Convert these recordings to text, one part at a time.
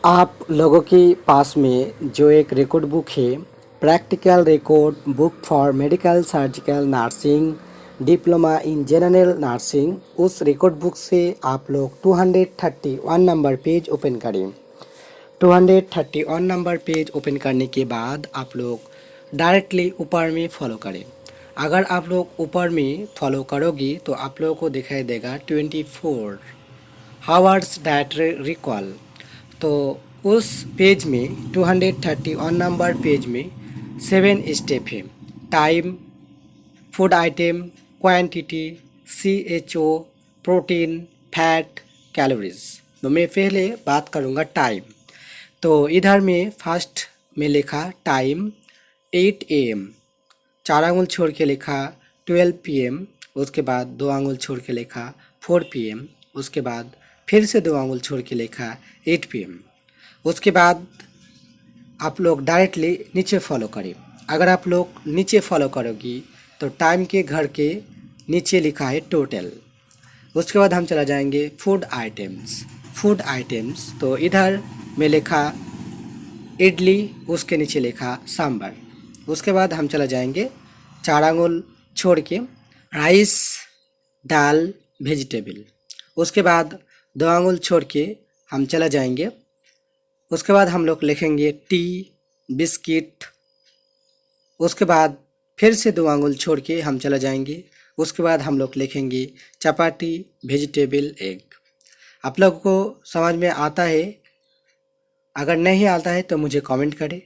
आप लोगों के पास में जो एक रिकॉर्ड बुक है, practical record book for medical surgical nursing diploma in general nursing, उस रिकॉर्ड बुक से आप लोग 231 नंबर पेज ओपन करें। 231 नंबर पेज ओपन करने के बाद आप लोग डायरेक्टली ऊपर में फॉलो करें। अगर आप लोग ऊपर में फॉलो करोगी तो आप लोगों को दिखाई देगा 24 हावर्स डायट रिकॉल। तो उस पेज में 231 नंबर पेज में 7 स्टेप है। Time, food item, quantity, CHO, protein, fat, calories. तो मैं पहले बात करूँगा टाइम। तो इधर में फर्स्ट में लिखा टाइम 8 AM, 4 आंगुल छोड़ के लिखा 12 PM, उसके बाद 2 आंगुल छोड़ के लिखा 4 PM, उसके बाद फिर से 2 आंगुल छोड़ के लिखा 8 PM। उसके बाद आप लोग डायरेक्टली नीचे फॉलो करें। अगर आप लोग नीचे फॉलो करोगी तो टाइम के घर के नीचे लिखा है टोटल। उसके बाद हम चला जाएंगे फूड आइटम्स। फूड आइटम्स तो इधर में लिखा इडली, उसके नीचे लिखा सांभर। उसके बाद हम चला जाएंगे 4 आंगुल छोड़ के राइस, दाल, वेजिटेबल। उसके बाद 2 आंगुल छोड़ के हम चला जाएंगे। उसके बाद हम लोग लिखेंगे टी, बिस्किट। उसके बाद फिर से 2 आंगुल छोड़ के हम चला जाएंगे। उसके बाद हम लोग लिखेंगे चपाती, वेजिटेबल, एग। आप लोगों को समझ में आता है? अगर नहीं आता है तो मुझे कमेंट करें,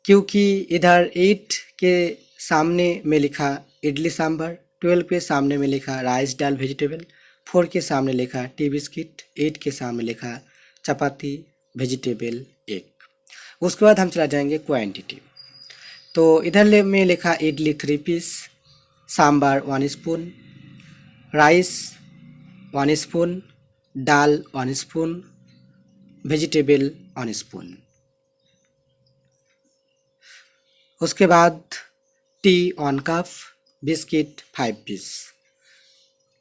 क्योंकि इधर 8 के सामने में लिखा इडली सांभर, 12 के सामने में लिखा राइस, दाल, वेजिटेबल, 4 के सामने लिखा टी बिस्किट, 8 के सामने लिखा चपाती, वेजिटेबल, एग। उसके बाद हम चला जाएंगे क्वांटिटी। तो इधर में लिखा idli 3 piece, sambar 1 spoon, rice 1 spoon, दाल 1 स्पून, वेजिटेबल 1 स्पून। उसके बाद tea 1 cup, biscuit 5 piece,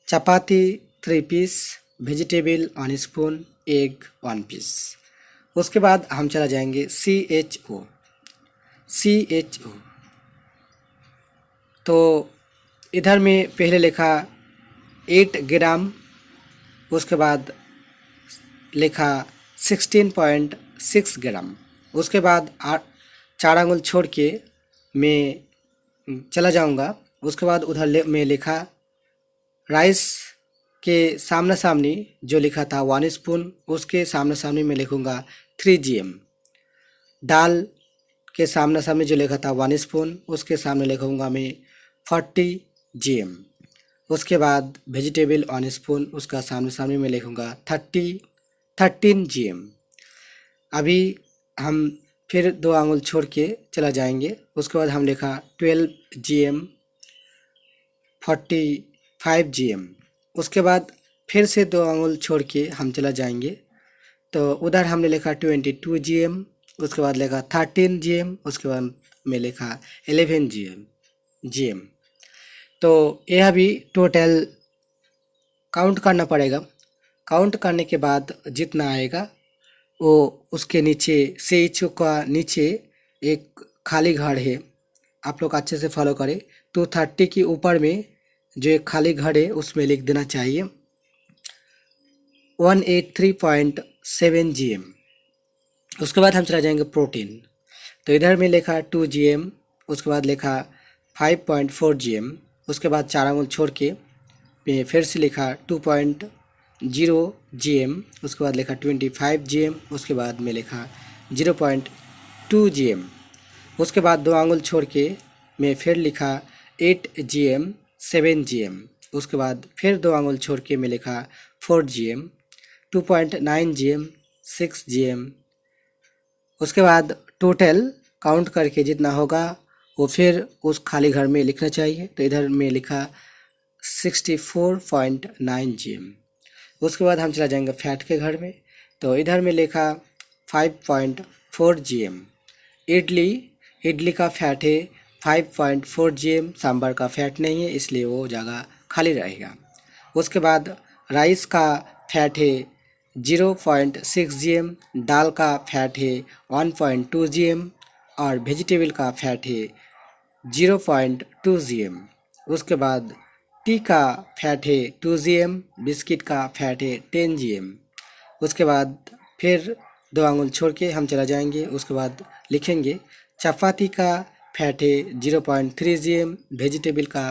chapati 3 piece, vegetable 1 spoon, egg 1 piece. उसके बाद हम चला जाएंगे CHO। तो इधर में पहले लिखा 8 ग्राम, उसके बाद लिखा 16.6 ग्राम। उसके बाद 4 आंगुल छोड़ के मैं चला जाऊंगा। उसके बाद उधर में लिखा राइस के सामने सामने जो लिखा था 1 स्पून, उसके सामने सामने मैं लिखूंगा 3 GM। दाल के सामने सामने जो लिखा था 1 स्पून, उसके सामने लिखूंगा मैं 40 GM। उसके बाद वेजिटेबल 1 स्पून, उसका सामने सामने मैं लिखूंगा 13 GM। अभी हम फिर 2 आंगुल छोड़ के चला जाएंगे। उसके बाद हम लिखा 12 GM, 45 GM। उसके बाद फिर से 2 आंगुल छोड़ के हम चला जाएंगे। तो उधर हमने लिखा 22 GM, उसके बाद लिखा 13 GM, उसके बाद में लिखा 11 GM। तो यह भी टोटल काउंट करना पड़ेगा। काउंट करने के बाद जितना आएगा वो उसके नीचे CHO का नीचे एक खाली घर है, आप लोग अच्छे से फॉलो करें। 230 के ऊपर में जो एक खाली घर है उसमें लिख देना चाहिए 183.7 GM। उसके बाद हम चला जाएंगे प्रोटीन। तो इधर में लिखा 2 GM, उसके बाद लिखा 5.4 GM। उसके बाद 4 आंगुल छोड़ के फिर से लिखा 2.0 GM। उसके बाद लिखा 25 GM। उसके बाद में लिखा 0.2 GM। उसके बाद 2 आंगुल छोड़ के मैं फिर लिखा 8 GM, 7 GM। उसके बाद फिर 2 आंगुल छोड़ के मैं लिखा 4 GM, 2.9 GM, 6 GM। उसके बाद टोटल काउंट करके जितना होगा वो फिर उस खाली घर में लिखना चाहिए। तो इधर में लिखा 64.9 GM। उसके बाद हम चला जाएंगे फैट के घर में। तो इधर में लिखा 5.4 GM। इडली का फैट है 5.4 GM, सांभर का फैट नहीं है इसलिए वो जगह खाली रहेगा। उसके बाद राइस का फैट है 0.6 GM, दाल का फैट है 1.2 GM और वेजिटेबल का फैट है 0.2 GM। उसके बाद टी का फैट है 2 GM, बिस्किट का फैट है 10 GM। उसके बाद फिर 2 आंगुल छोड़ के हम चला जाएंगे। उसके बाद लिखेंगे चपाती का फैट है 0.3 GM, वेजिटेबल का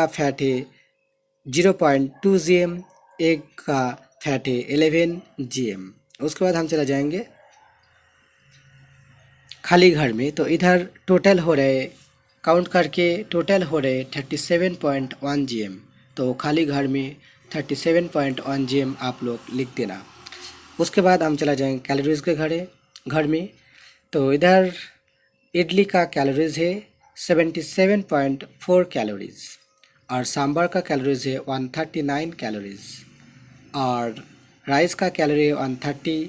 फैट है 0.2 GM, एग का फैट है 11 GM। उसके बाद हम चला जाएंगे खाली घर में। तो इधर टोटल हो रहे, काउंट करके टोटल हो रहे 37.1 GM। तो खाली घर में 37.1 GM आप लोग लिख देना। उसके बाद हम चला जाएंगे कैलोरीज के घर में। तो इधर इडली का कैलोरीज है 77.4 कैलोरीज और सांभर का कैलोरीज है 139 कैलोरीज और राइस का कैलोरी 130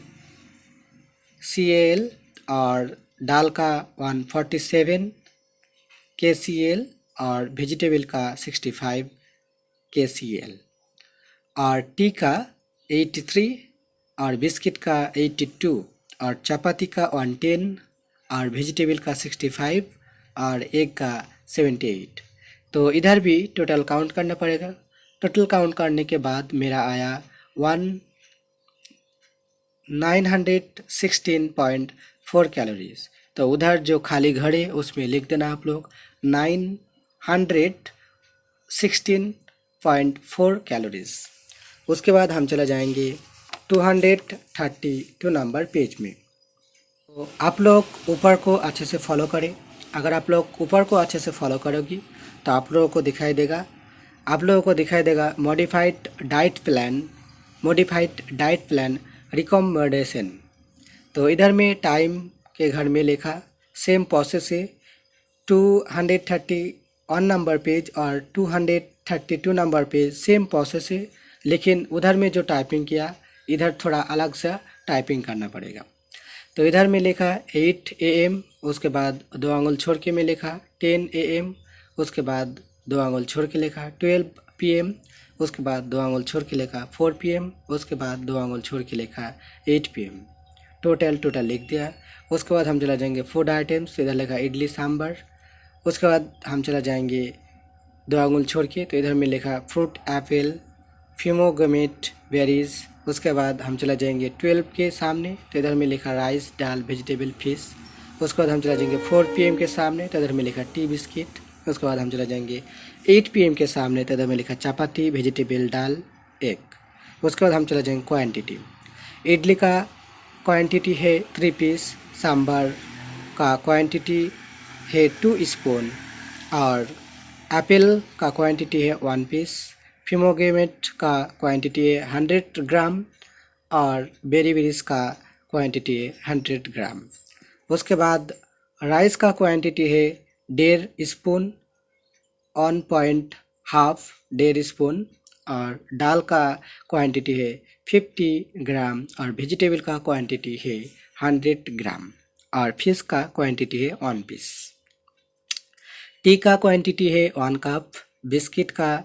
CAL और दाल का 147 KCL और वेजिटेबल का 65 KCL और टी का 83 और बिस्किट का 82 और चपाती का 110 और वेजिटेबल का 65 और एग का 78। तो इधर भी टोटल काउंट करना पड़ेगा। टोटल काउंट करने के बाद मेरा आया 916.4 कैलोरीज। तो उधर जो खाली घर है उसमें लिख देना आप लोग 916.4 कैलोरीज। उसके बाद हम चला जाएंगे 232 नंबर पेज में। तो आप लोग ऊपर को अच्छे से फॉलो करें। अगर आप लोग ऊपर को अच्छे से फॉलो करोगी तो आप लोगों को दिखाई देगा मॉडिफाइड डाइट प्लान रिकमेंडेशन। तो इधर में टाइम के घर में लिखा सेम प्रोसेस है 231 नंबर पेज और 232 नंबर पेज सेम प्रोसेस है, लेकिन उधर में जो टाइपिंग किया इधर थोड़ा अलग सा टाइपिंग करना पड़ेगा। तो इधर में लिखा 8 AM, उसके बाद 2 आंगुल छोड़ के में लिखा 10 AM, उसके बाद 2 आंगुल छोड़ के लिखा 12 PM, उसके बाद 2 आंगुल छोड़ के लिखा 4 PM, उसके बाद 2 आंगुल छोड़ के लिखा 8 PM। टोटल लिख दिया। उसके बाद हम चला जाएंगे फूड आइटम्स। इधर लिखा इडली सांभर। उसके बाद हम चला जाएंगे 2 आंगुल छोड़ के, तो इधर में लिखा फ्रूट एप्पल फ्यूमोगमेट बेरीज। उसके बाद हम चला जाएंगे 12 के सामने, तो इधर में लिखा राइस दाल वेजिटेबल फिश। उसके बाद हम चला जाएंगे 4 PM के सामने, तो इधर में लिखा टी बिस्किट। उसके बाद हम चला जाएंगे 8 PM के सामने, तो इधर में लिखा चपाती वेजिटेबल दाल एग। उसके बाद हम चला जाएंगे क्वांटिटी। इडली का क्वांटिटी है 3 पीस, सांभर का क्वांटिटी है 2 स्पून और एप्पल का क्वांटिटी है 1 पीस, फ्यूमोगेमेट का क्वांटिटी है 100 ग्राम और बेरीज का क्वांटिटी है 100 ग्राम। उसके बाद राइस का क्वांटिटी है 1.5 स्पून 1.5 स्पून और दाल का क्वांटिटी है 50 ग्राम और वेजिटेबल का क्वांटिटी है 100 ग्राम और फिश का क्वांटिटी है 1 पीस। टी का क्वांटिटी है 1 कप, बिस्किट का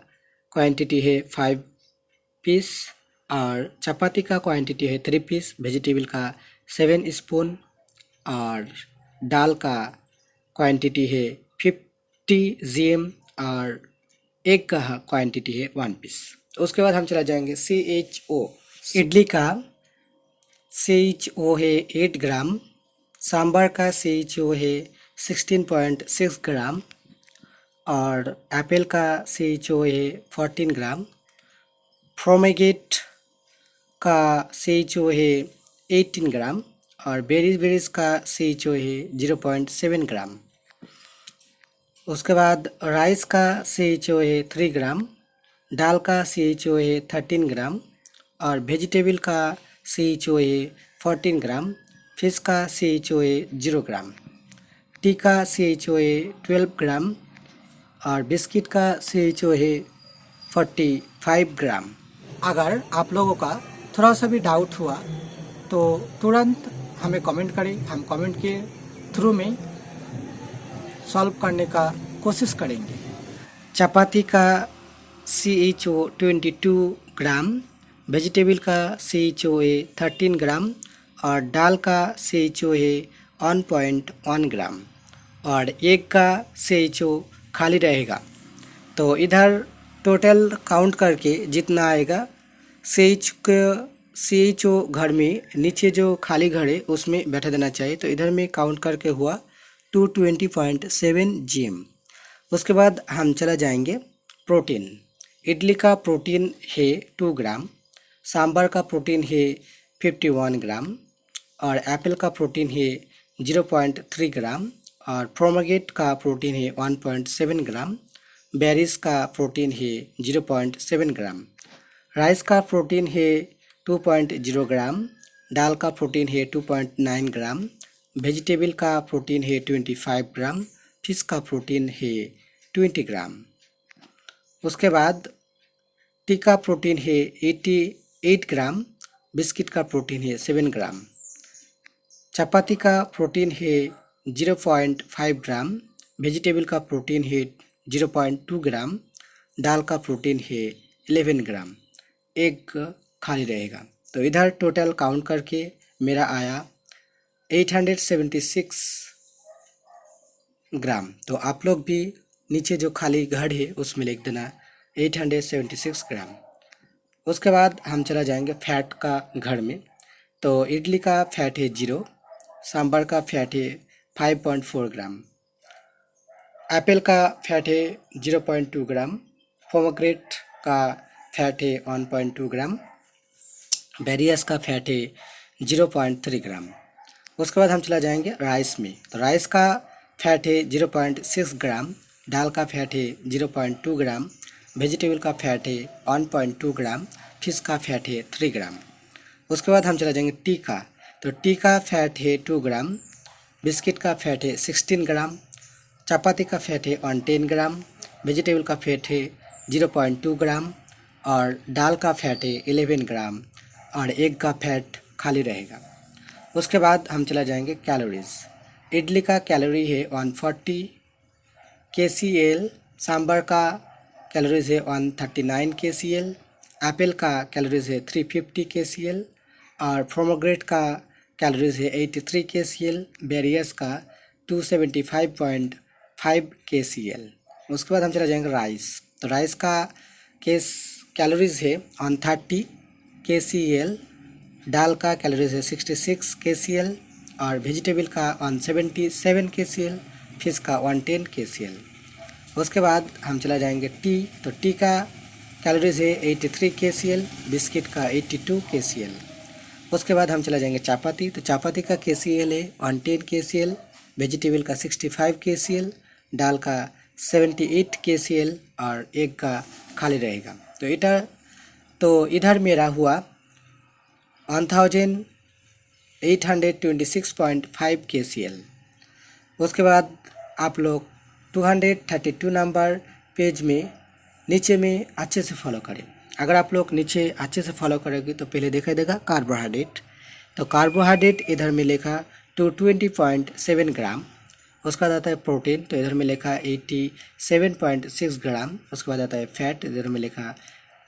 क्वांटिटी है 5 पीस और चपाती का क्वांटिटी है 3 पीस, वेजिटेबल का 7 स्पून और दाल का क्वांटिटी है 50 GM और एग का क्वांटिटी है 1 पीस। उसके बाद हम चला जाएंगे CHO। इडली का CHO है 8 ग्राम, सांभर का CHO है 16.6 ग्राम और एप्पल का CHO है 14 ग्राम, फ्रोमेगेट का CHO है 18 ग्राम और बेरीज का CHO है 0.7 ग्राम। उसके बाद राइस का CHO है 3 ग्राम, दाल का CHO है 13 ग्राम और वेजिटेबल का CHO है 14 ग्राम, फिश का CHO है 0 ग्राम, टी का CHO है 12 ग्राम और बिस्किट का CHO है 45 ग्राम। अगर आप लोगों का थोड़ा सा भी डाउट हुआ तो तुरंत हमें कमेंट करें, हम कमेंट के थ्रू में सॉल्व करने का कोशिश करेंगे। चपाती का CHO 22 ग्राम, वेजिटेबल का CHOA 13 ग्राम और दाल का CHOA 1.1 ग्राम और एग का CHO खाली रहेगा। तो इधर टोटल काउंट करके जितना आएगा CHO घर में नीचे जो खाली घर है उसमें बैठा देना चाहिए। तो इधर में काउंट करके हुआ 220.7 GM। उसके बाद हम चला जाएंगे प्रोटीन। इडली का प्रोटीन है 2 ग्राम, सांभर का प्रोटीन है 51 ग्राम और एप्पल का प्रोटीन है 0.3 ग्राम और पोमेग्रेनेट का प्रोटीन है 1.7 ग्राम, बेरीज का प्रोटीन है 0.7 ग्राम, राइस का प्रोटीन है 2.0 ग्राम, दाल का प्रोटीन है 2.9 ग्राम, वेजिटेबल का प्रोटीन है 25 ग्राम, फिश का प्रोटीन है 20 ग्राम। उसके बाद टी का प्रोटीन है 88 ग्राम, बिस्किट का प्रोटीन है 7 ग्राम, चपाती का प्रोटीन है 0.5 ग्राम, वेजिटेबल का प्रोटीन है 0.2 ग्राम, दाल का प्रोटीन है 11 ग्राम, एग खाली रहेगा। तो इधर टोटल काउंट करके मेरा आया 876 ग्राम। तो आप लोग भी नीचे जो खाली घर है उसमें लिख देना 876 ग्राम। उसके बाद हम चला जाएंगे फैट का घर में। तो इडली का फैट है 0, सांभर का फैट है 5.4 ग्राम, एप्पल का फैट है 0.2 ग्राम, पोमेग्रेनेट का फैट है 1.2 ग्राम, बेरीज का फैट है 0.3 ग्राम। उसके बाद हम चला जाएंगे राइस में। तो राइस का फैट है 0.6 ग्राम, दाल का फैट है 0.2 ग्राम, वेजिटेबल का फैट है 1.2 ग्राम, फिश का फैट है 3 ग्राम। उसके बाद हम चला जाएंगे टी का। तो टी का फैट है 2 ग्राम, बिस्किट का फैट है 16 ग्राम, चपाती का फैट है 110 ग्राम, वेजिटेबल का फैट है 0.2 ग्राम और दाल का फैट है 11 ग्राम और एग का फैट खाली रहेगा। उसके बाद हम चला जाएंगे कैलोरीज। इडली का कैलोरी है 140 KCl, सांभर का कैलोरीज है 139 KCl, एप्पल का कैलोरीज है 350 KCl और पोमेग्रेनेट का कैलोरीज है 83 KCl, बेरीज का 275.5 KCl। उसके बाद हम चला जाएंगे राइस। तो राइस का कैलोरीज है 130 KCl, दाल का कैलोरीज है 66 KCl और वेजिटेबल का 177 KCl, फिश का 110 KCl। उसके बाद हम चला जाएंगे टी। तो टी का कैलोरीज है 83 KCl, बिस्किट का 82 KCl। उसके बाद हम चला जाएंगे चापाती। तो चापाती का KCl है 110 KCl, वेजिटेबल का 65 KCl, दाल का 78 KCl और एग का खाली रहेगा। तो इधर मेरा हुआ 1826.5 KCl। उसके बाद आप लोग 232 नंबर पेज में नीचे में अच्छे से फॉलो करें। अगर आप लोग नीचे अच्छे से फॉलो करेंगे तो पहले देखा देगा कार्बोहाइड्रेट। तो कार्बोहाइड्रेट इधर में लिखा 220.7 ग्राम। उसके बाद आता है प्रोटीन। तो इधर में लिखा 87.6 ग्राम। उसके बाद आता है फैट, इधर में लिखा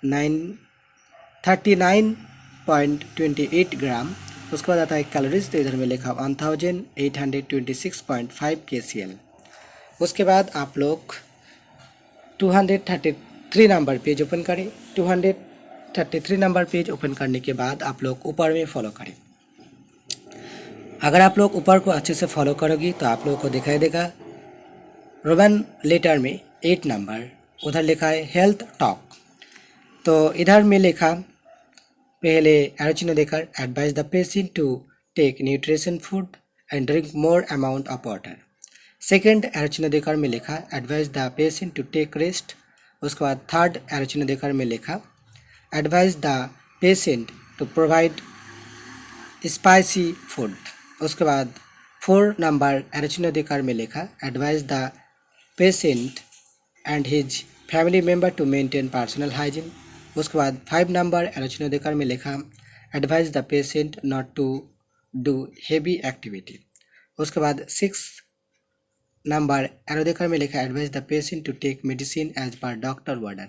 39.28 ग्राम। उसके बाद आता है कैलोरीज। तो इधर में लिखा 1826.5 KCl। उसके बाद आप लोग 233 नंबर पेज ओपन करें। 233 नंबर पेज ओपन करने के बाद आप लोग ऊपर में फॉलो करें। अगर आप लोग ऊपर को अच्छे से फॉलो करोगी तो आप लोगों को दिखाई देगा रोमन लेटर में 8 नंबर, उधर लिखा है हेल्थ टॉक। तो इधर में लिखा पहले एरो चिन्ह देकर advise the patient to take nutrition food and drink more amount of water. Second arrow चिन्ह देकर में लिखा advise the patient to take rest. उसके बाद थर्ड एरो चिन्ह देकर में लिखा advise the patient to provide spicy food. उसके बाद 4 नंबर एरो चिन्ह देकर में लिखा advise the patient and his family member to maintain personal hygiene. उसके बाद 5 नंबर एरो चिन्ह देकर में लिखा advise the patient not to do heavy activity. उसके बाद 6 नंबर एरो देकर में लिखा advise the patient to take medicine as per doctor order.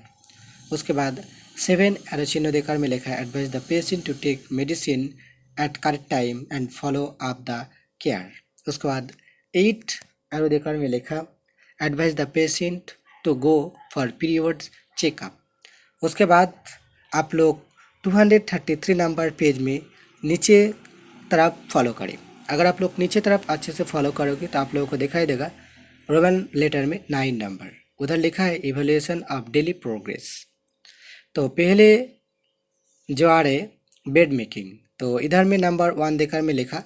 उसके बाद 7 एरो चिन्ह देकर में लिखा है advise the patient to take medicine at correct time and follow up the care. उसके बाद 8 एरो देकर में लिखा advise the patient to go for periods checkup. उसके बाद आप लोग 233 नंबर पेज में नीचे तरफ फॉलो करें। अगर आप लोग नीचे तरफ अच्छे से फॉलो करोगे तो आप लोगों को दिखाई देगा रोमन लेटर में 9 नंबर, उधर लिखा है इवैल्यूएशन ऑफ डेली प्रोग्रेस। तो पहले जो आ रहे बेड मेकिंग, तो इधर में नंबर 1 देकर में लिखा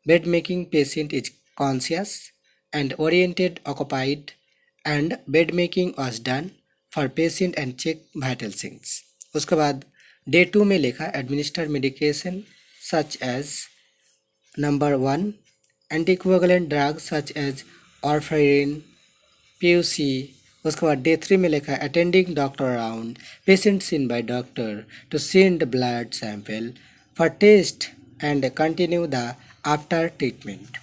bed making patient is conscious and oriented occupied and bed making was done for patient and check vital signs. उसके बाद डे 2 में लिखा administer medication such as number 1 anticoagulant drug such as warfarin PUC. उसके बाद day 3 में लिखा attending doctor around patient seen by doctor to send blood sample for test and continue the after treatment.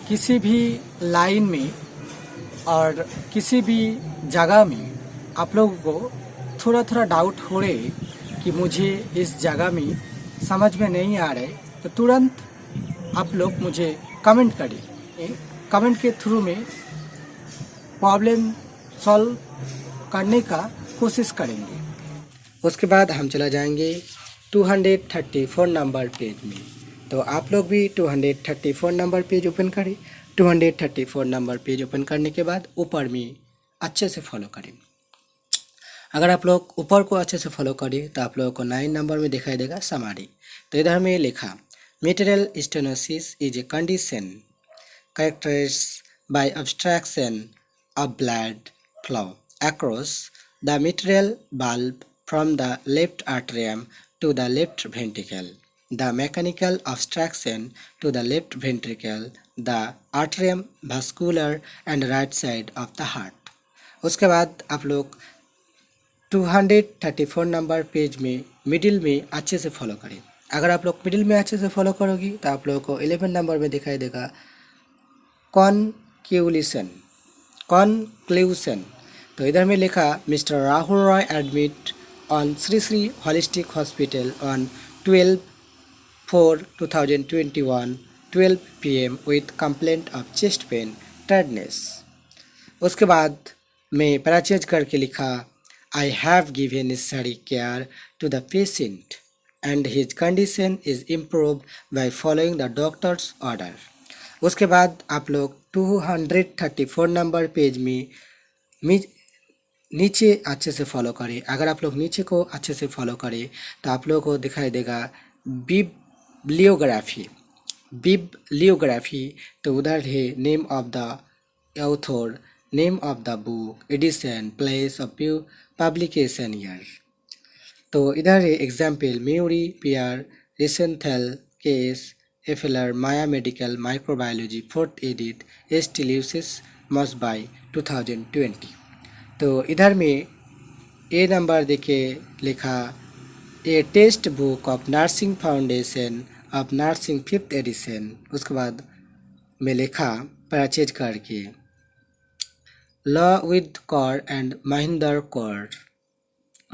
किसी भी line में और किसी भी जगह में आप लोगों को थोड़ा थोड़ा डाउट हो रहे कि मुझे इस जगह में समझ में नहीं आ रहे, तो तुरंत आप लोग मुझे कमेंट करिए। कमेंट के थ्रू में प्रॉब्लम सॉल्व करने का कोशिश करेंगे। उसके बाद हम चला जाएंगे 234 नंबर पेज में। तो आप लोग भी 234 नंबर पेज ओपन करें। 234 नंबर पेज ओपन करने के बाद ऊपर में अच्छे से फॉलो करें। अगर आप लोग ऊपर को अच्छे से फॉलो करें तो आप लोगों को 9 नंबर में दिखाई देगा समारी। तो इधर में लिखा mitral stenosis is a condition characterized by obstruction of blood flow across the mitral bulb from the left atrium to the left ventricle, the mechanical obstruction to the left ventricle, the atrium vascular and right side of the heart. उसके बाद आप लोग 234 number page में middle में अच्छे से follow करें। अगर आप लोग मिडिल में अच्छे से फॉलो करोगी तो आप लोगों को 11 नंबर में दिखाई देगा कॉन्क्लूशन। तो इधर में लिखा mister Rahul Roy admit on Shri Shri holistic hospital on 12/4/2021 12 PM with complaint of chest pain tiredness. उसके बाद मैं पैराचेज करके लिखा I have given necessary care to the patient and his condition is improved by following the doctor's order। उसके बाद आप लोग 234 number page में नीचे अच्छे से फॉलो करें। अगर आप लोग नीचे को अच्छे से फॉलो करें तो आप लोगों को दिखाई देगा बिब्लियोग्राफी। तो उधर है name of the author, name of the book, edition, place of publication year. तो इधर है एग्जाम्पल म्यूरी पियर रिसेंथेल केस एफएलआर माया मेडिकल माइक्रोबायोलॉजी 4th एडिट एस्टिल्यूसिस मॉस बाय 2020। तो इधर में ए नंबर देखे लिखा a text book of nursing foundation of nursing 5th edition. उसके बाद में लिखा परचेज करके लॉ विद कौर एंड महेंद्र कौर।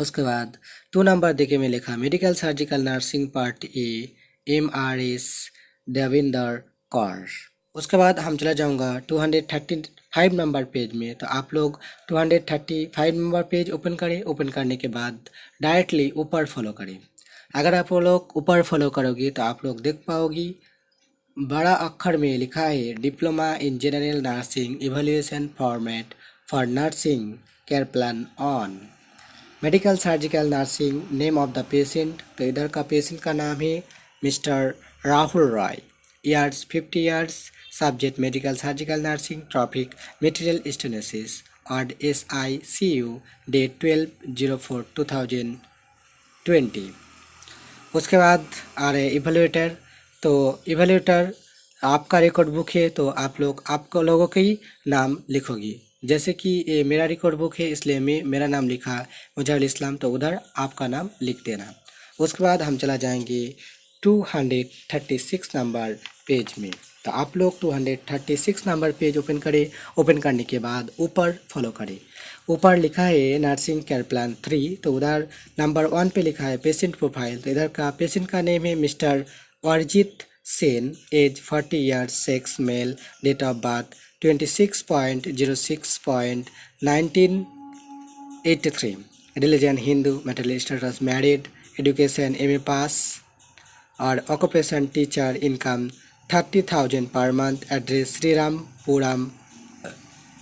उसके बाद 2 नंबर देखे में लिखा medical surgical nursing part A MRS Devinder Kaur. उसके बाद हम चला जाऊंगा 235 नंबर पेज में। तो आप लोग 235 नंबर पेज ओपन करें। ओपन करने के बाद डायरेक्टली ऊपर फॉलो करें। अगर आप लोग ऊपर फॉलो करोगे तो आप लोग देख पाओगी बड़ा अक्षर में लिखा है diploma in general nursing evaluation format for nursing care plan on medical surgical nursing, name of the patient. तो इधर का पेशेंट का नाम है mister Rahul Roy, years 50 years, subject medical surgical nursing, topic mitral stenosis, ward SICU, date 12/04/2020। उसके बाद आ रहे इवैल्यूएटर। तो इवैल्यूएटर आपका रिकॉर्ड बुक है तो आप लोगों के ही नाम लिखोगी। जैसे कि ये मेरा रिकॉर्ड बुक है इसलिए मेरा नाम लिखा मुजहर इस्लाम, तो उधर आपका नाम लिख देना। उसके बाद हम चला जाएंगे 236 नंबर पेज में। तो आप लोग 236 नंबर पेज ओपन करें। ओपन करने के बाद ऊपर फॉलो करें। ऊपर लिखा है नर्सिंग केयर प्लान 3, तो उधर नंबर 1 पे लिखा है पेशेंट प्रोफाइल। तो इधर का पेशेंट का नेम है mister Arijit Sen, age 40 years, sex male, date of birth 26.06.1983, religion Hindu, marital status married, education MA pass और occupation teacher, income 30,000 per month, address Sriram Puram,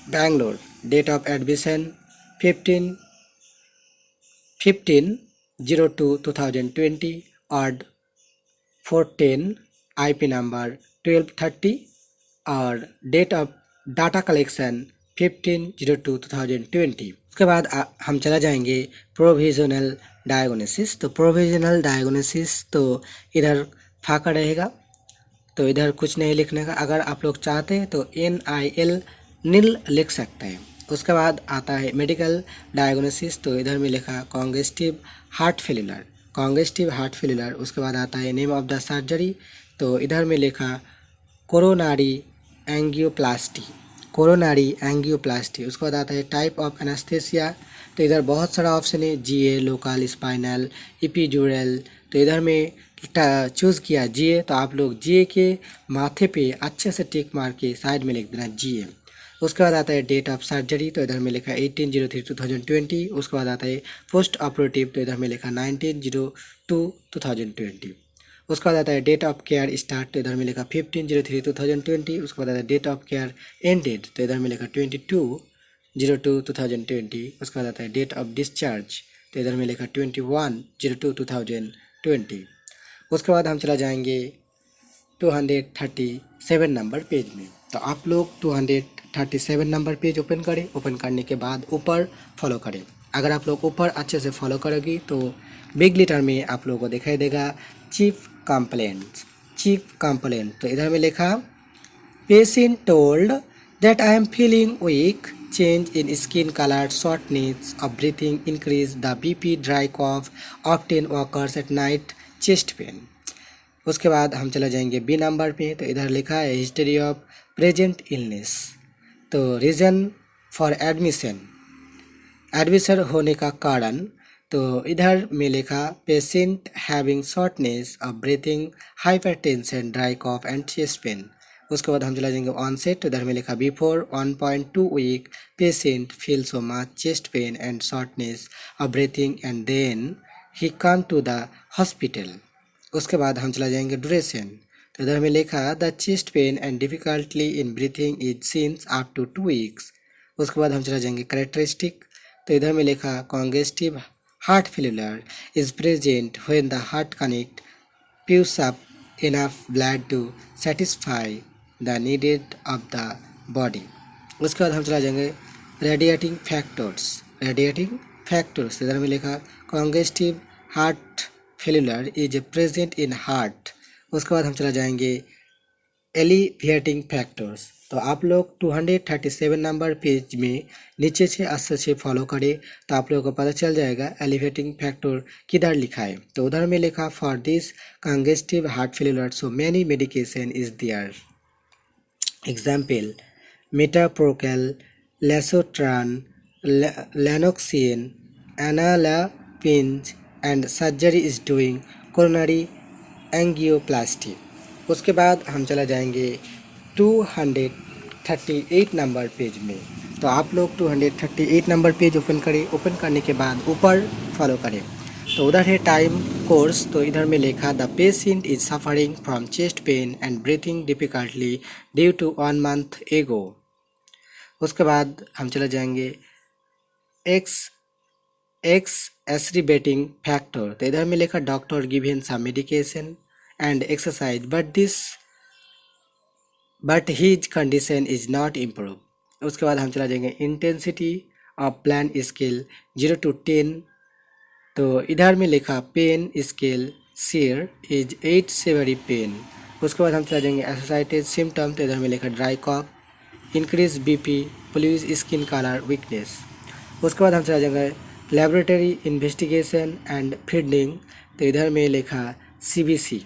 Bangalore, date of admission 15/02/2020, odd 410, IP number 1230 और date of data collection 15/02/2020। उसके बाद हम चला जाएंगे provisional diagnosis. तो provisional diagnosis तो इधर फाका रहेगा, तो इधर कुछ नहीं लिखने का। अगर आप लोग चाहते हैं तो NIL नील लिख सकते हैं। उसके बाद आता है मेडिकल डायग्नोसिस। तो इधर में लिखा congestive heart failure, congestive heart failure. उसके बाद आता है नेम ऑफ द सर्जरी। तो इधर में लिखा कोरोनरी एंगियोप्लास्टी, कोरोनरी एंगियोप्लास्टी। उसके बाद आता है टाइप ऑफ एनेस्थेसिया। तो इधर बहुत सारा ऑप्शन है, GA, लोकल, स्पाइनल, एपिड्यूरल। तो इधर में चूज़ किया GA। तो आप लोग GA के माथे पे अच्छे से टिक मार के साइड में लिख देना GA। उसके बाद आता है डेट ऑफ सर्जरी। तो इधर में लिखा 18/03/2020। उसके बाद आता है पोस्ट ऑपरेटिव। तो इधर में लिखा 19/02/2020। उसके बाद आता है डेट ऑफ केयर स्टार्ट। तो इधर में लिखा 15/03/2020। उसके बाद आता है डेट ऑफ केयर एंडेड। तो इधर में लिखा 22/02/2020। उसके बाद आता है डेट ऑफ डिस्चार्ज। तो इधर में लिखा 21/02/2020। उसके बाद हम चला जाएंगे 237 नंबर पेज में। तो आप लोग 237 नंबर पेज ओपन करें। ओपन करने के बाद ऊपर फॉलो करें। अगर आप लोग ऊपर अच्छे से फॉलो करोगी तो बिग लेटर में आप लोगों को दिखाई देगा चीफ कंप्लेंट, चीफ कंप्लेंट। तो इधर में लिखा patient told that I am feeling weak, change in skin color, shortness of breathing, increase the BP, dry cough, often occurs at night, chest pain। उसके बाद हम चला जाएंगे बी नंबर पे। तो इधर लिखा है हिस्ट्री ऑफ प्रेजेंट इलनेस। तो रीज़न फॉर एडमिशन, एडमिशन होने का कारण। तो इधर में लिखा patient having shortness of breathing, hypertension, dry cough and chest pain. उसके बाद हम चला जाएंगे ऑनसेट। तो इधर में लिखा before 1.2 week patient feel so much chest pain and shortness of breathing and then he come to the hospital. उसके बाद हम चला जाएंगे ड्यूरेशन। तो इधर में लिखा the chest pain and difficultly in breathing is since up to 2 weeks. उसके बाद हम चला जाएंगे कैरेक्टरिस्टिक। तो इधर में लिखा congestive heart failure is present when the heart cannot pumps up enough blood to satisfy the needed of the body। उसके बाद हम चला जाएंगे रेडिएटिंग फैक्टर्स, रेडिएटिंग फैक्टर्स। इधर में लिखा congestive heart failure is present in heart. उसके बाद हम चला जाएंगे एलिविएटिंग फैक्टर्स। तो आप लोग 237 नंबर पेज में नीचे से अच्छे से फॉलो करें तो आप लोगों को पता चल जाएगा एलिवेटिंग फैक्टर किधर लिखा है। तो उधर में लिखा for this congestive heart failure so many medication is there, example metoprolol, लेसोट्रान, Lanoxin, enalapril and surgery is doing coronary angioplasty. उसके बाद हम चला जाएंगे 238 नंबर पेज में। तो आप लोग 238 नंबर पेज ओपन करें। ओपन करने के बाद ऊपर फॉलो करें। तो उधर है टाइम कोर्स। तो इधर में लिखा the patient is suffering from chest pain and breathing difficultly due to 1 month एगो। उसके बाद हम चले जाएंगे एक्स एस्रिबेटिंग फैक्टर। तो इधर में लिखा doctor given some medication and exercise but his condition is not improve. उसके बाद हम चला जाएंगे intensity of plan scale 0 to 10। तो इधर में लिखा pain scale severe is 8 severe pain. उसके बाद हम चला जाएंगे एसोसाइटेड सिम्टम। तो इधर में लिखा dry cough, increase BP, bluish skin colour, weakness. उसके बाद हम चला जाएंगे लेबोरेटरी इन्वेस्टिगेशन एंड फीडिंग। तो इधर में लिखा CBC।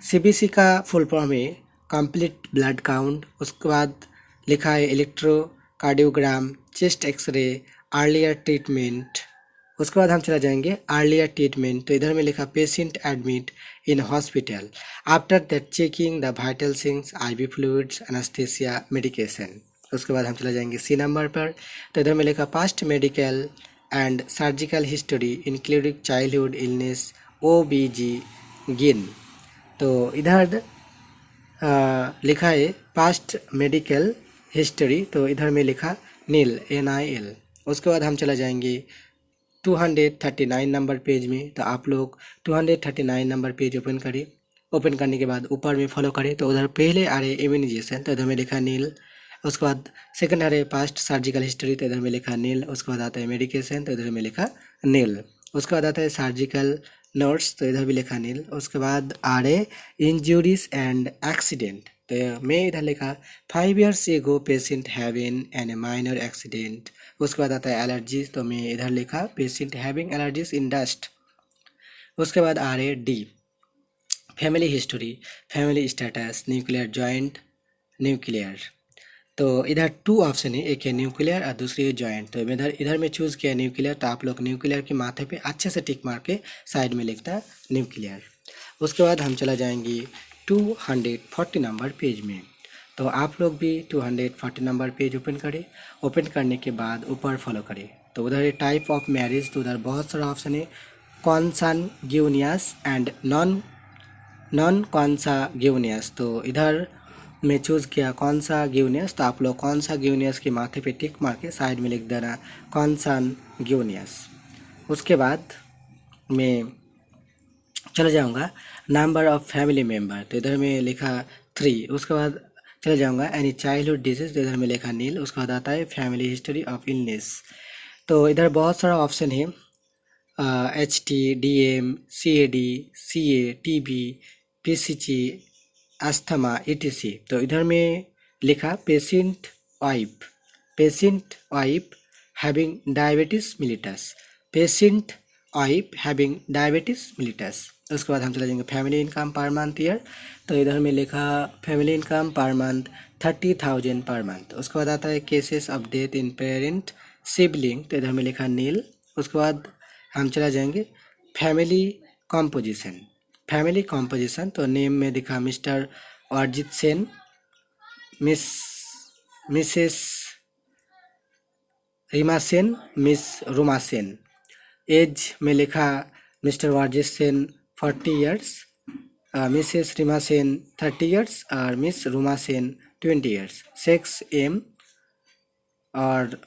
CBC का फुल फॉर्म है कंप्लीट ब्लड काउंट, उसके बाद लिखा है electrocardiogram, chest x ray, earlier treatment. उसके बाद हम चला जाएंगे अर्लियर ट्रीटमेंट, तो इधर में लिखा patient admit in hospital, after that checking the vital sings, ivy fluids, anaesthesia, medication. उसके बाद हम चला जाएंगे सी नंबर पर, तो इधर में लिखा past medical and surgical history including childhood illness, OBG गिन। तो इधर लिखा है पास्ट मेडिकल हिस्ट्री, तो इधर में लिखा NIL NIL। उसके बाद हम चला जाएंगे 239 नंबर पेज में, तो आप लोग 239 नंबर पेज ओपन करिए। ओपन करने के बाद ऊपर में फॉलो करें, तो उधर पहले आ रहे इम्यूनाइजेशन, तो इधर में लिखा NIL। उसके बाद सेकंड आ रहे पास्ट सर्जिकल हिस्ट्री, तो इधर में लिखा NIL। उसके बाद आता है मेडिकेशन, तो इधर में लिखा NIL। उसके बाद आता है सर्जिकल नोट्स, तो इधर भी लिखा NIL। उसके बाद आ रहे इंजरीज एंड एक्सीडेंट, तो मैं इधर लिखा 5 years ago patient having an a minor accident. उसके बाद आता है एलर्जीज, तो मैं इधर लिखा patient having allergies in dust. उसके बाद आ रहे D family history, family status, nuclear joint, nuclear. तो इधर 2 ऑप्शन है, एक है न्यूक्लियर और दूसरी है जॉइंट, तो इधर इधर में चूज़ किया न्यूक्लियर, तो आप लोग न्यूक्लियर के माथे पे अच्छे से टिक मार के साइड में लिखता है न्यूक्लियर। उसके बाद हम चला जाएंगे 240 नंबर पेज में, तो आप लोग भी 240 नंबर पेज ओपन करें। ओपन करने के बाद ऊपर फॉलो करें, तो उधर है टाइप ऑफ मैरिज, तो उधर बहुत सारा ऑप्शन है, कॉन्सान्ग्यूनियस एंड नॉन कॉन्सान्ग्यूनियस। तो इधर मैं चूज़ किया कॉन्सान्ग्यूनियस, तो आप लोग कॉन्सान्ग्यूनियस के माथे पे टिक मार के साइड में लिख देना कॉन्सान्ग्यूनियस। उसके बाद मैं चले जाऊंगा नंबर ऑफ फैमिली मेम्बर, तो इधर में लिखा 3। उसके बाद चले जाऊंगा एनी चाइल्डहुड डिजीज, तो इधर में लिखा NIL। उसके बाद आता है फैमिली हिस्ट्री ऑफ इलनेस, तो इधर बहुत सारा ऑप्शन है, HT, DM, CAD, CA, TB, PCG, asthma, ETC। तो इधर में लिखा patient wife having diabetes मिलिटस, patient wife having diabetes मिलिटस। उसके बाद हम चले जाएंगे family income per month year, तो इधर में लिखा family income per month 30,000 per month. उसके बाद आता है cases of death in parent sibling, तो इधर में लिखा NIL। उसके बाद हम चला जाएंगे फैमिली कॉम्पोजिशन, तो नेम में दिखा mister Arijit Sen, missus Rima Sen, miss Ruma Sen. Age में लिखा mister Arijit Sen 40 years, missus Rima Sen 30 years और miss Ruma Sen 20 years। Sex M और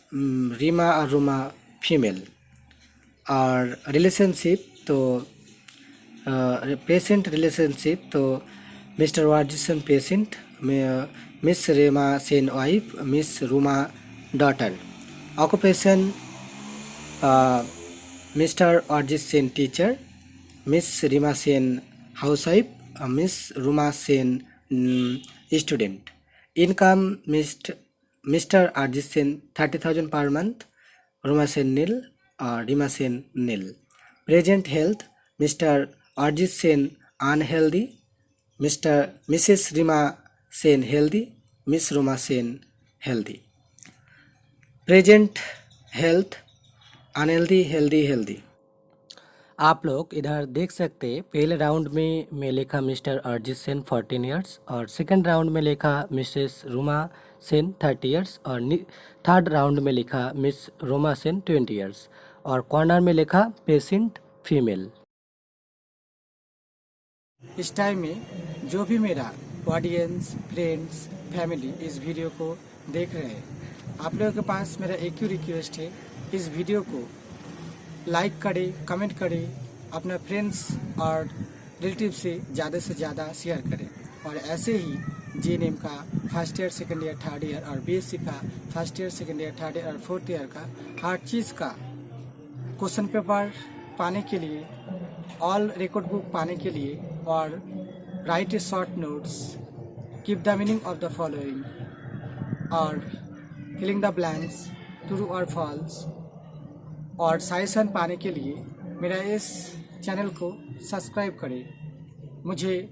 रीमा और रुमा फीमेल। और रिलेशनशिप, तो पेशेंट रिलेशनशिप, तो मिस्टर वार्जिसन patient, miss Rima Sen wife, miss Ruma daughter. Occupation mister Arijit Sen teacher, miss Rima Sen house wife, miss Ruma Sen student. Income mister Arijit Sen 30,000 per month, Ruma Sen NIL और Rima Sen NIL। Present health mister Arijit Sen unhealthy, mrs Rima Sen healthy, miss Ruma Sen healthy. Present health unhealthy, healthy. आप लोग इधर देख सकते हैं, पहले round में मैं लिखा मिस्टर अरिजीत सेन 14 years और सेकंड राउंड में लिखा मिसेस रुमा सेन 30 years और थर्ड राउंड में लिखा मिस रुमा सेन 20 years और कॉर्नर में लिखा पेशेंट फीमेल। इस टाइम में जो भी मेरा ऑडियंस, फ्रेंड्स, फैमिली इस वीडियो को देख रहे हैं, आप लोगों के पास मेरा एक ही रिक्वेस्ट है, इस वीडियो को लाइक करें, कमेंट करें, अपना फ्रेंड्स और रिलेटिव से ज़्यादा शेयर करें। और ऐसे ही JNM का first year, second year, third year और BSc का first year, second year, third year और फोर्थ ईयर का हर चीज़ का क्वेश्चन पेपर पाने के लिए, ऑल रिकॉर्ड बुक पाने के लिए और right A short notes, keep the meaning of the following और फिलिंग द ब्लैंक्स, ट्रू और फॉल्स और सजेशन पाने के लिए मेरा इस चैनल को सब्सक्राइब करें, मुझे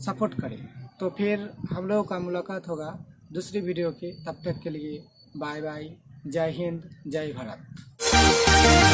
सपोर्ट करें। तो फिर हम लोगों का मुलाकात होगा दूसरी वीडियो की। तब तक के लिए बाय बाय। जय हिंद, जय भारत।